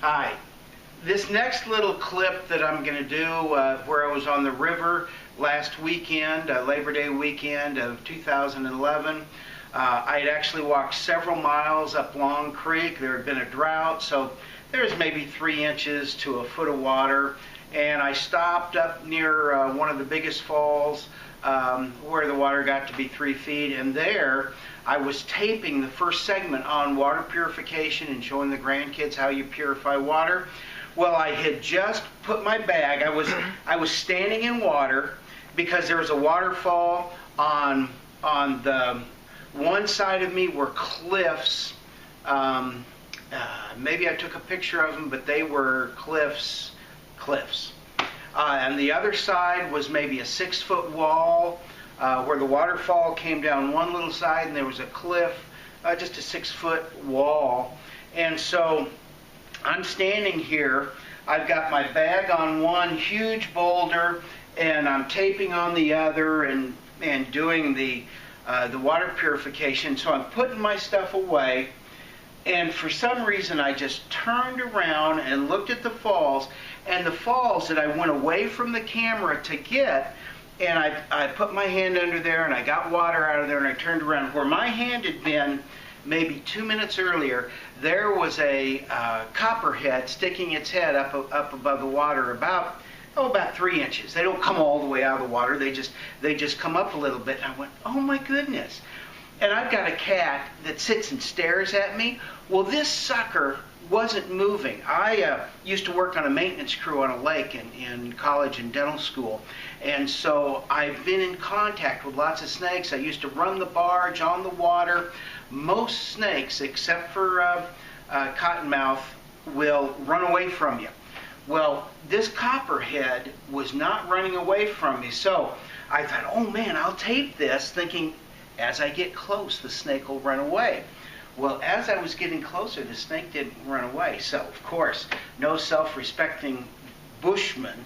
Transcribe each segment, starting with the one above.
Hi. This next little clip that I'm going to do where I was on the river last weekend, Labor Day weekend of 2011. I had actually walked several miles up Long Creek. There had been a drought, so there's maybe 3 inches to a foot of water. And I stopped up near one of the biggest falls where the water got to be 3 feet. And there I was taping the first segment on water purification and showing the grandkids how you purify water. Well, I had just put my bag, I was standing in water because there was a waterfall on the one side of me were cliffs. Maybe I took a picture of them, but they were cliffs. And the other side was maybe a 6-foot wall where the waterfall came down one little side, and there was a cliff, just a 6-foot wall. And so I'm standing here. I've got my bag on one huge boulder, and I'm taping on the other, and doing the water purification. So I'm putting my stuff away. And for some reason, I just turned around and looked at the falls, and the falls that I went away from the camera to get, and I put my hand under there, and I got water out of there, and I turned around. Where my hand had been maybe 2 minutes earlier, there was a copperhead sticking its head up above the water about 3 inches. They don't come all the way out of the water. They just come up a little bit. And I went, oh my goodness. And I've got a cat that sits and stares at me. Well, this sucker wasn't moving. I used to work on a maintenance crew on a lake in college and dental school. And so I've been in contact with lots of snakes. I used to run the barge on the water. Most snakes, except for cottonmouth, will run away from you. Well, this copperhead was not running away from me. So I thought, oh man, I'll tape this, thinking as I get close, the snake will run away. Well, as I was getting closer, the snake didn't run away. So, of course, no self-respecting bushman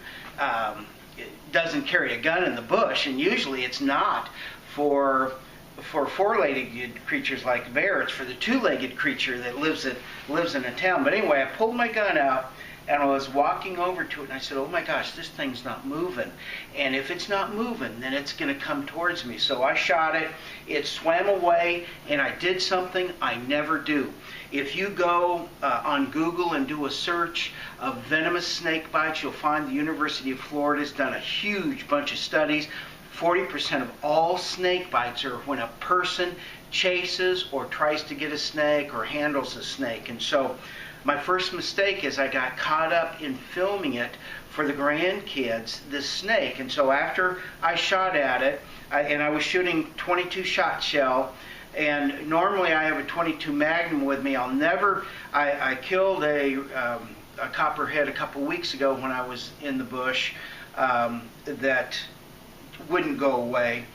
doesn't carry a gun in the bush, and usually it's not for four-legged creatures like a bear. It's for the two-legged creature that lives in a town. But anyway, I pulled my gun out, and I was walking over to it, and I said, oh my gosh, this thing's not moving. And if it's not moving, then it's going to come towards me. So I shot it. It swam away, and I did something I never do. If you go on Google and do a search of venomous snake bites, you'll find the University of Florida has done a huge bunch of studies. 40% of all snake bites are when a person chases or tries to get a snake or handles a snake. And so my first mistake is I got caught up in filming it for the grandkids, this snake. And so after I shot at it, and I was shooting 22 shot shell, and normally I have a 22 Magnum with me. I killed a copperhead a couple weeks ago when I was in the bush that wouldn't go away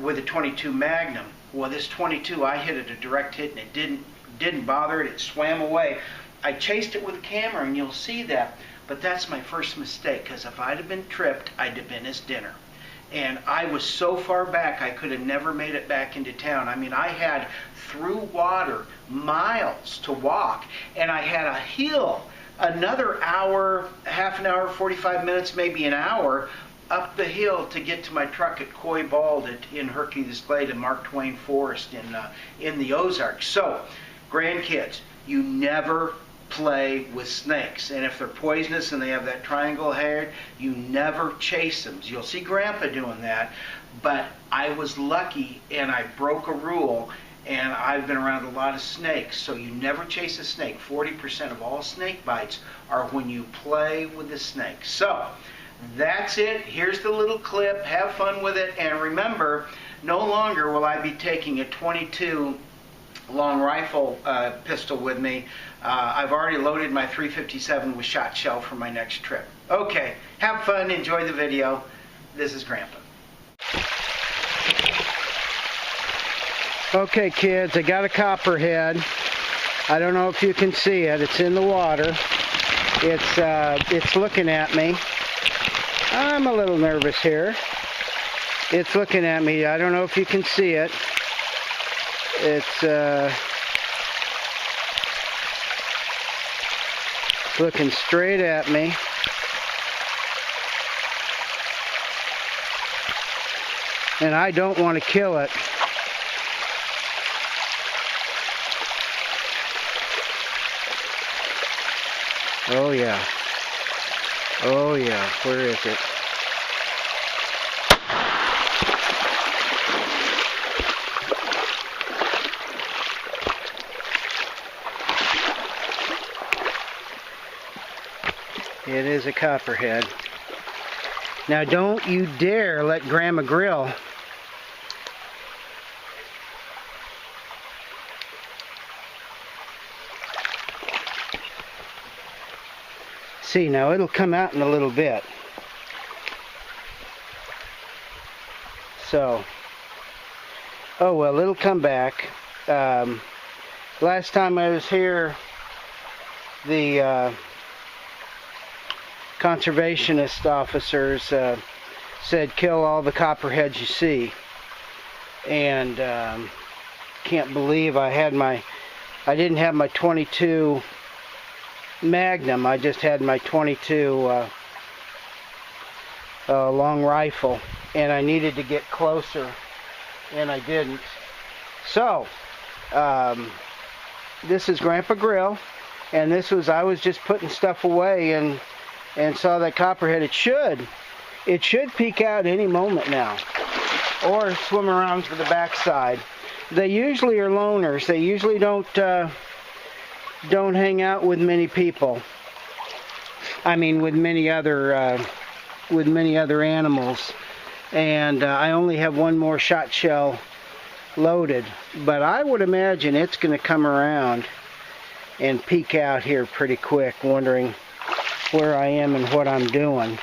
with a 22 Magnum. Well, this 22, I hit it a direct hit, and it didn't bother it. It swam away. I chased it with a camera, and you'll see that. But that's my first mistake, because if I'd have been tripped, I'd have been his dinner. And I was so far back, I could have never made it back into town. I mean, I had through water miles to walk, and I had a hill, another hour, half an hour, 45 minutes, maybe an hour, up the hill to get to my truck at Coy Bald in Hercules Glade and Mark Twain Forest in the Ozarks. So, grandkids, you never play with snakes. And if they're poisonous and they have that triangle hair, you never chase them. You'll see Grandpa doing that. But I was lucky and I broke a rule, and I've been around a lot of snakes. So you never chase a snake. 40% of all snake bites are when you play with the snake. So that's it. Here's the little clip. Have fun with it. And remember, no longer will I be taking a 22 long rifle pistol with me. I've already loaded my 357 with shot shell for my next trip. Okay, have fun, enjoy the video. This is Grandpa. Okay kids, I got a copperhead. I don't know if you can see it. It's in the water. It's looking at me. I'm a little nervous here. It's looking at me. I don't know if you can see it. looking straight at me. And I don't want to kill it. Oh yeah. Oh yeah, where is it? It is a copperhead. Now don't you dare let Grandma grill. See, now it'll come out in a little bit. So, oh well, it'll come back. Last time I was here, the conservationist officers said kill all the copperheads you see. And can't believe I didn't have my 22 Magnum, I just had my 22 long rifle, and I needed to get closer, and I didn't. So, this is Grandpa Grill, and I was just putting stuff away and saw that copperhead. It should peek out any moment now, or swim around to the backside. They usually are loners. They usually don't hang out with many people. I mean, with many other animals. And I only have one more shot shell loaded, but I would imagine it's going to come around and peek out here pretty quick, wondering where I am and what I'm doing.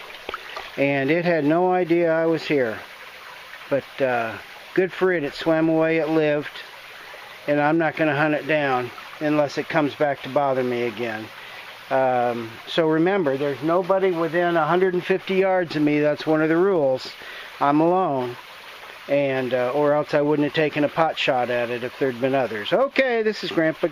And it had no idea I was here. But good for it. It swam away. It lived. And I'm not going to hunt it down unless it comes back to bother me again. So remember, there's nobody within 150 yards of me. That's one of the rules. I'm alone. And or else I wouldn't have taken a pot shot at it if there'd been others. Okay, this is Grandpa.